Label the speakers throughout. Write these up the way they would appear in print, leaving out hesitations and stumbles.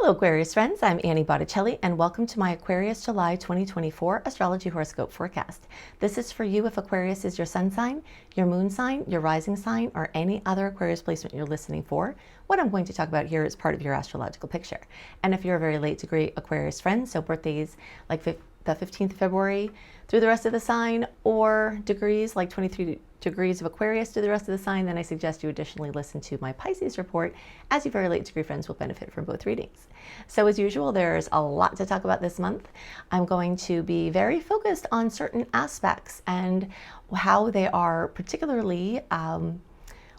Speaker 1: Hello Aquarius friends, I'm Annie Botticelli and welcome to my Aquarius July 2024 Astrology Horoscope Forecast. This is for you if Aquarius is your sun sign, your moon sign, your rising sign, or any other Aquarius placement you're listening for. What I'm going to talk about here is part of your astrological picture. And if you're a very late degree Aquarius friend, so birthdays like the 15th of February through the rest of the sign, or degrees like 23 degrees of Aquarius through the rest of the sign, then I suggest you additionally listen to my Pisces report, as you very late degree friends will benefit from both readings. So as usual, there's a lot to talk about this month. I'm going to be very focused on certain aspects and how they are particularly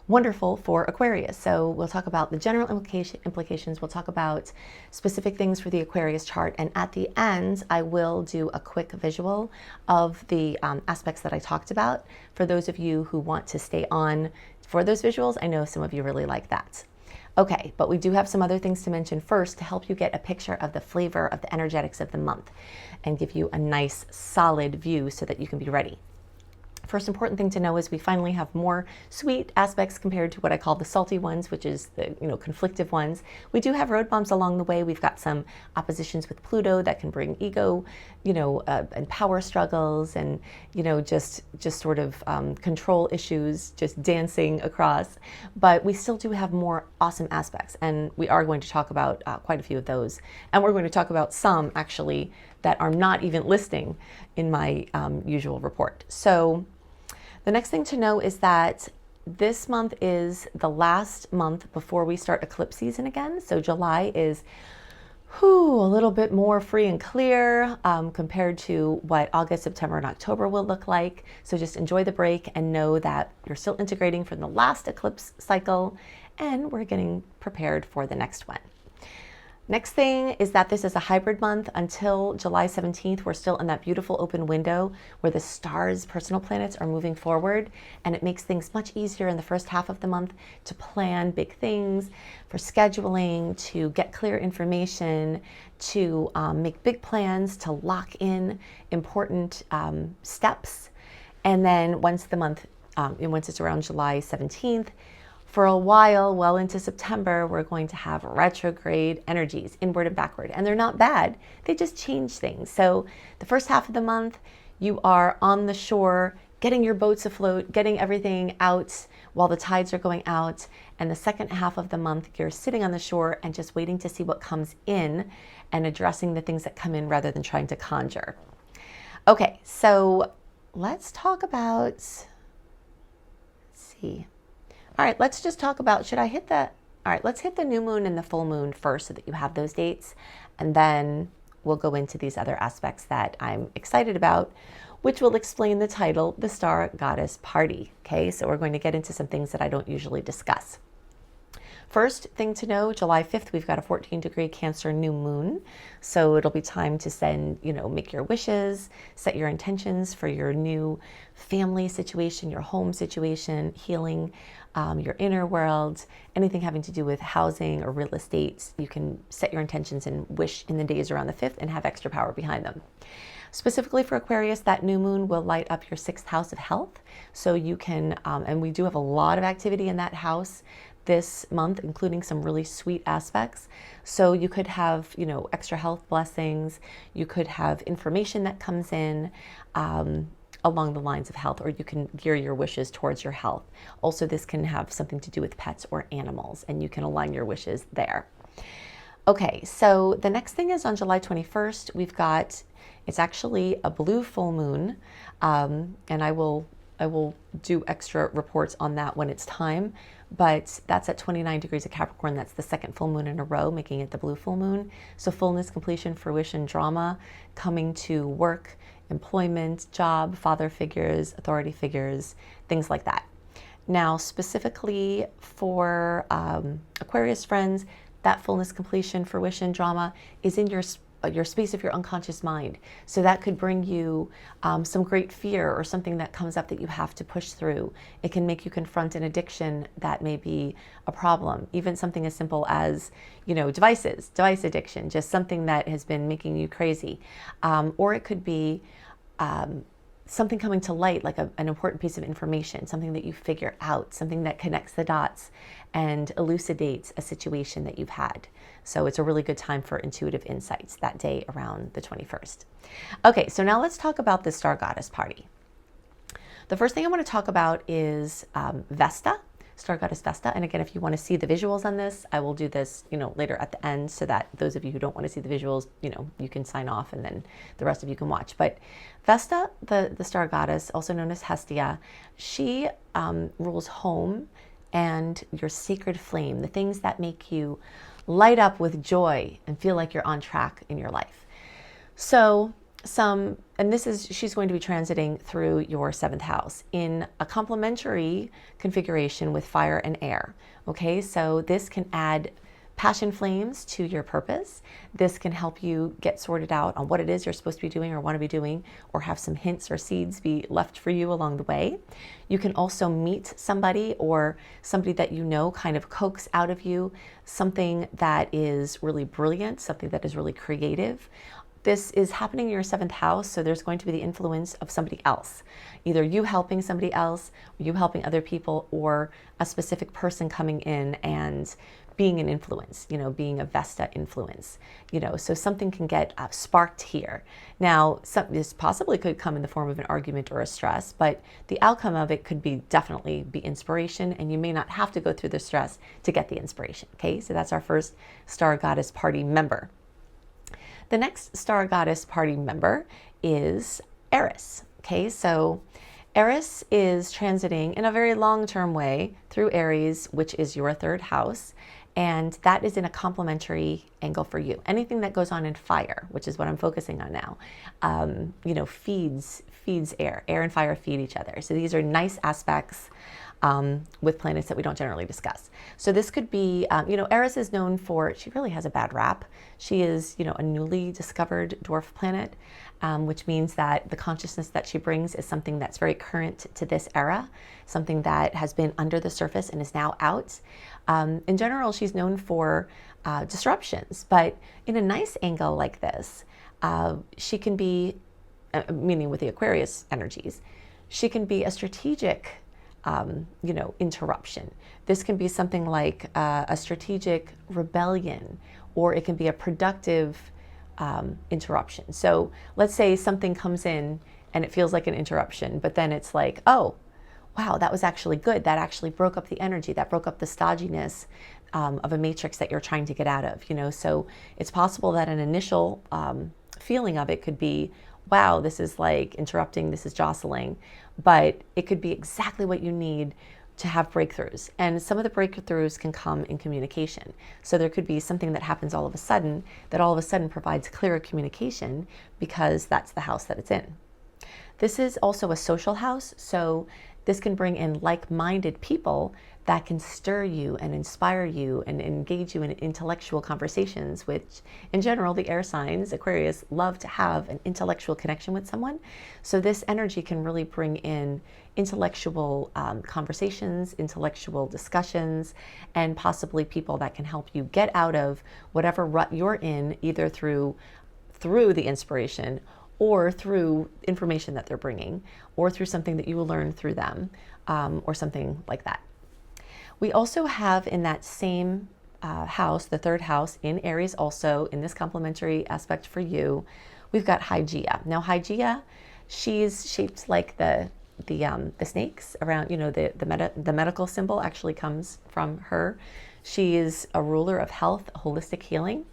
Speaker 1: wonderful for Aquarius. So we'll talk about the general implications. We'll talk about specific things for the Aquarius chart. And at the end, I will do a quick visual of the aspects that I talked about. For those of you who want to stay on for those visuals, I know some of you really like that. Okay, but we do have some other things to mention first to help you get a picture of the flavor of the energetics of the month and give you a nice solid view so that you can be ready. First important thing to know is we finally have more sweet aspects compared to what I call the salty ones, which is the conflictive ones. We do have road bumps along the way. We've got some oppositions with Pluto that can bring ego, and power struggles, and just sort of control issues, just dancing across. But we still do have more awesome aspects, and we are going to talk about quite a few of those. And we're going to talk about some actually that are not even listing in my usual report. So the next thing to know is that this month is the last month before we start eclipse season again. So July is a little bit more free and clear compared to what August, September, and October will look like. So just enjoy the break and know that you're still integrating from the last eclipse cycle, and we're getting prepared for the next one. Next thing is that this is a hybrid month until July 17th. We're still in that beautiful open window where the stars, personal planets, are moving forward, and it makes things much easier in the first half of the month to plan big things, for scheduling, to get clear information, to make big plans, to lock in important steps. And then once it's around July 17th, for a while, well into September, we're going to have retrograde energies, inward and backward. And they're not bad, they just change things. So the first half of the month, you are on the shore, getting your boats afloat, getting everything out while the tides are going out. And the second half of the month, you're sitting on the shore and just waiting to see what comes in and addressing the things that come in rather than trying to conjure. Okay, so let's talk about, all right, let's just talk about, let's hit the new moon and the full moon first so that you have those dates. And then we'll go into these other aspects that I'm excited about, which will explain the title, The Star Goddess Party. Okay, so we're going to get into some things that I don't usually discuss. First thing to know, July 5th, we've got a 14-degree Cancer new moon. So it'll be time to make your wishes, set your intentions for your new family situation, your home situation, healing, your inner world, anything having to do with housing or real estate. You can set your intentions and wish in the days around the 5th and have extra power behind them. Specifically for Aquarius, that new moon will light up your 6th house of health. So you can, and we do have a lot of activity in that house this month, including some really sweet aspects. So you could have, extra health blessings. You could have information that comes in along the lines of health, or you can gear your wishes towards your health. Also, this can have something to do with pets or animals, and you can align your wishes there. Okay, so the next thing is on July 21st, it's actually a blue full moon, and I will do extra reports on that when it's time, but that's at 29 degrees of Capricorn. That's the second full moon in a row, making it the blue full moon. So fullness, completion, fruition, drama, coming to work, employment, job, father figures, authority figures, things like that. Now, specifically for Aquarius friends, that fullness, completion, fruition, drama is in your space of your unconscious mind. So that could bring you some great fear or something that comes up that you have to push through. It can make you confront an addiction that may be a problem. Even something as simple as, device addiction, just something that has been making you crazy. Or it could be something coming to light, like an important piece of information, something that you figure out, something that connects the dots and elucidates a situation that you've had. So it's a really good time for intuitive insights that day around the 21st. Okay, so now let's talk about the Star Goddess party. The first thing I want to talk about is Vesta, Star Goddess Vesta. And again, if you want to see the visuals on this, I will do this, later at the end, so that those of you who don't want to see the visuals, you can sign off and then the rest of you can watch. But Vesta, the Star Goddess, also known as Hestia, she rules home and your sacred flame, the things that make you light up with joy and feel like you're on track in your life. So she's going to be transiting through your 7th house in a complementary configuration with fire and air. Okay, so this can add passion flames to your purpose. This can help you get sorted out on what it is you're supposed to be doing or want to be doing, or have some hints or seeds be left for you along the way. You can also meet somebody, or somebody that kind of coax out of you something that is really brilliant, something that is really creative. This is happening in your 7th house, so there's going to be the influence of somebody else. Either you helping somebody else, or you helping other people, or a specific person coming in and being an influence, being a Vesta influence. So something can get sparked here. Now, this possibly could come in the form of an argument or a stress, but the outcome of it could definitely be inspiration, and you may not have to go through the stress to get the inspiration. Okay, so that's our first Star Goddess party member. The next Star Goddess party member is Eris. Okay, so Eris is transiting in a very long-term way through Aries, which is your 3rd house, and that is in a complementary angle for you. Anything that goes on in fire, which is what I'm focusing on now, feeds air. Air and fire feed each other. So these are nice aspects with planets that we don't generally discuss. So this could be, Eris is known for, she really has a bad rap. She is, a newly discovered dwarf planet, which means that the consciousness that she brings is something that's very current to this era, something that has been under the surface and is now out. In general, she's known for disruptions, but in a nice angle like this, she can be, meaning with the Aquarius energies, she can be a strategic interruption. This can be something like a strategic rebellion, or it can be a productive interruption. So let's say something comes in and it feels like an interruption, but then it's like, oh, wow, that was actually good. That actually broke up the energy, that broke up the stodginess of a matrix that you're trying to get out of, So it's possible that an initial feeling of it could be, wow, this is like interrupting, this is jostling, but it could be exactly what you need to have breakthroughs. And some of the breakthroughs can come in communication. So there could be something that happens all of a sudden that all of a sudden provides clearer communication, because that's the house that it's in. This is also a social house, so this can bring in like-minded people that can stir you and inspire you and engage you in intellectual conversations, which in general, the air signs, Aquarius, love to have an intellectual connection with someone. So this energy can really bring in intellectual conversations, intellectual discussions, and possibly people that can help you get out of whatever rut you're in, either through the inspiration, or through information that they're bringing, or through something that you will learn through them, or something like that. We also have in that same house, the 3rd house in Aries, also in this complementary aspect for you, we've got Hygeia. Now Hygeia, she's shaped like the snakes around, the medical symbol actually comes from her. She is a ruler of health, holistic healing.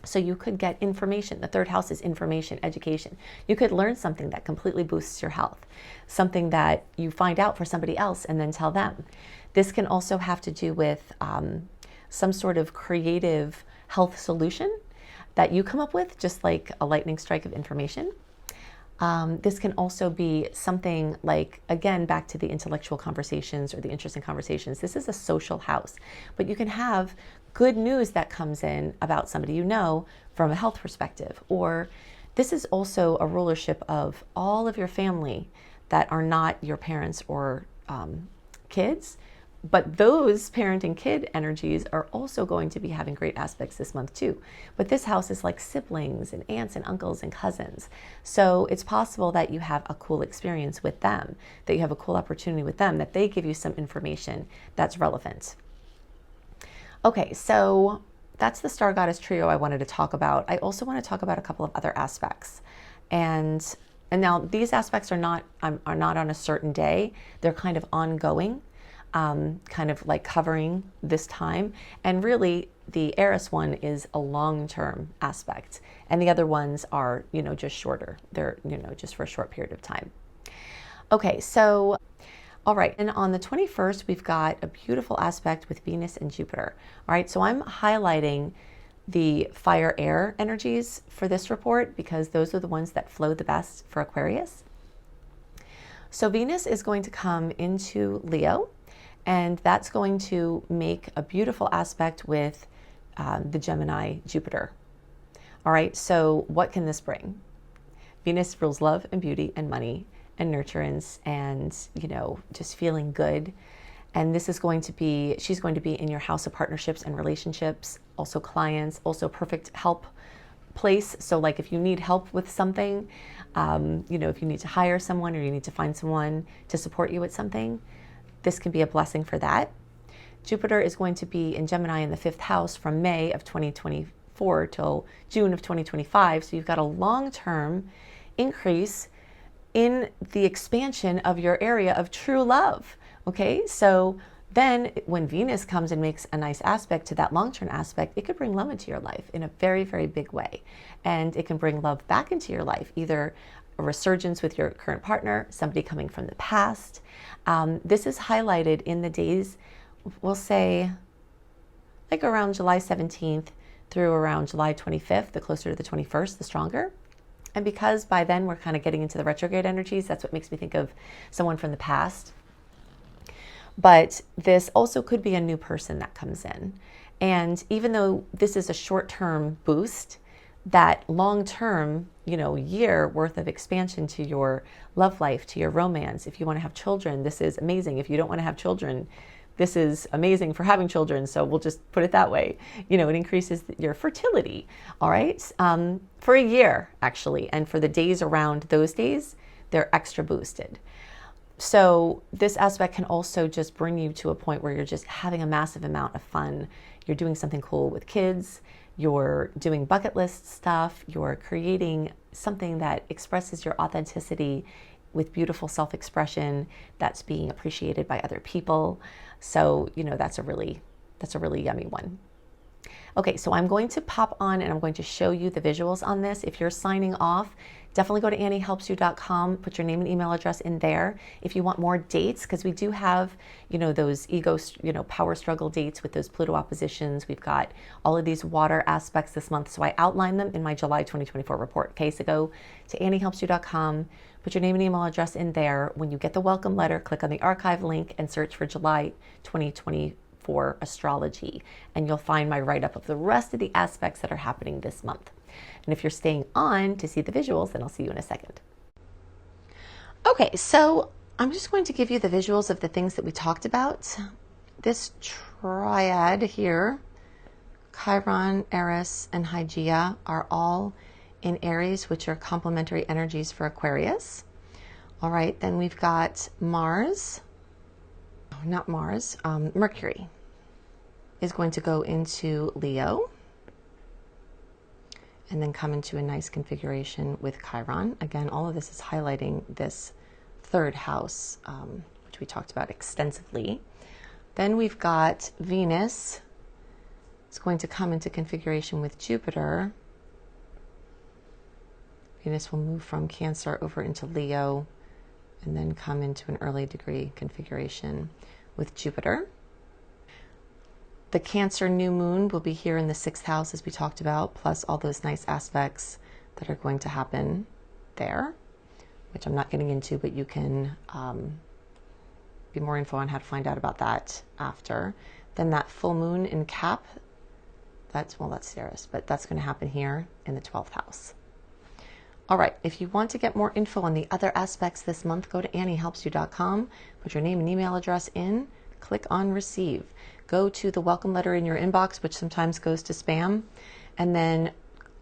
Speaker 1: So you could get information. The 3rd house is information, education. You could learn something that completely boosts your health, something that you find out for somebody else and then tell them. This can also have to do with some sort of creative health solution that you come up with, just like a lightning strike of information. This can also be something like, again, back to the intellectual conversations or the interesting conversations. This is a social house, but you can have good news that comes in about somebody from a health perspective. Or this is also a rulership of all of your family that are not your parents or kids, But those parent and kid energies are also going to be having great aspects this month too. But this house is like siblings and aunts and uncles and cousins. So it's possible that you have a cool experience with them, that you have a cool opportunity with them, that they give you some information that's relevant. Okay, so that's the Star Goddess trio I wanted to talk about. I also want to talk about a couple of other aspects. And now these aspects are not on a certain day. They're kind of ongoing. Kind of like covering this time. And really, the Eris one is a long-term aspect. And the other ones are, just shorter. They're, just for a short period of time. Okay, so, all right. And on the 21st, we've got a beautiful aspect with Venus and Jupiter. All right, so I'm highlighting the fire-air energies for this report because those are the ones that flow the best for Aquarius. So Venus is going to come into Leo. And that's going to make a beautiful aspect with the Gemini Jupiter. All right, so what can this bring? Venus rules love and beauty and money and nurturance and, just feeling good. And this is going to be, she's going to be in your house of partnerships and relationships, also clients, also perfect help place. So like if you need help with something, if you need to hire someone or you need to find someone to support you with something, this can be a blessing for that. Jupiter is going to be in Gemini in the 5th house from May of 2024 till June of 2025. So you've got a long-term increase in the expansion of your area of true love. Okay, so then when Venus comes and makes a nice aspect to that long-term aspect, it could bring love into your life in a very, very big way. And it can bring love back into your life, either a resurgence with your current partner, somebody coming from the past. This is highlighted in the days, we'll say, like around July 17th through around July 25th, the closer to the 21st, the stronger. And because by then we're kind of getting into the retrograde energies, that's what makes me think of someone from the past. But this also could be a new person that comes in. And even though this is a short-term boost, that long-term, year worth of expansion to your love life, to your romance. If you want to have children, this is amazing. If you don't want to have children, this is amazing for having children. So we'll just put it that way. It increases your fertility. All right. For a year, actually. And for the days around those days, they're extra boosted. So this aspect can also just bring you to a point where you're just having a massive amount of fun. You're doing something cool with kids. You're doing bucket list stuff. You're creating something that expresses your authenticity with beautiful self-expression that's being appreciated by other people. So, that's a really yummy one. Okay, so I'm going to pop on and I'm going to show you the visuals on this. If you're signing off, definitely go to anniehelpsyou.com, put your name and email address in there. If you want more dates, because we do have, those ego, power struggle dates with those Pluto oppositions. We've got all of these water aspects this month. So I outline them in my July 2024 report. Okay, so go to anniehelpsyou.com, put your name and email address in there. When you get the welcome letter, click on the archive link and search for July 2024 astrology. And you'll find my write-up of the rest of the aspects that are happening this month. And if you're staying on to see the visuals, then I'll see you in a second. Okay, so I'm just going to give you the visuals of the things that we talked about. This triad here, Chiron, Eris, and Hygeia, are all in Aries, which are complementary energies for Aquarius. All right, then we've got Mercury is going to go into Leo and then come into a nice configuration with Chiron. Again, all of this is highlighting this 3rd house, which we talked about extensively. Then we've got Venus. It's going to come into configuration with Jupiter. Venus will move from Cancer over into Leo and then come into an early degree configuration with Jupiter. The Cancer new moon will be here in the 6th house, as we talked about, plus all those nice aspects that are going to happen there, which I'm not getting into, but you can be more info on how to find out about that after. Then that full moon in Cap, that's Ceres, but that's going to happen here in the 12th house. All right, if you want to get more info on the other aspects this month, go to anniehelpsyou.com, put your name and email address in, click on receive. Go to the welcome letter in your inbox, which sometimes goes to spam, and then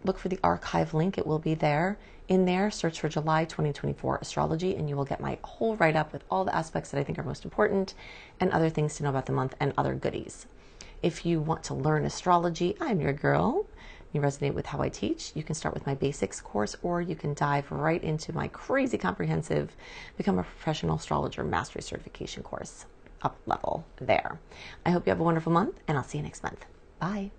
Speaker 1: look for the archive link. It will be there. In there, search for July 2024 astrology, and you will get my whole write-up with all the aspects that I think are most important and other things to know about the month and other goodies. If you want to learn astrology, I'm your girl. You resonate with how I teach, you can start with my basics course, or you can dive right into my crazy comprehensive Become a Professional Astrologer Mastery Certification course, up level there. I hope you have a wonderful month, and I'll see you next month. Bye.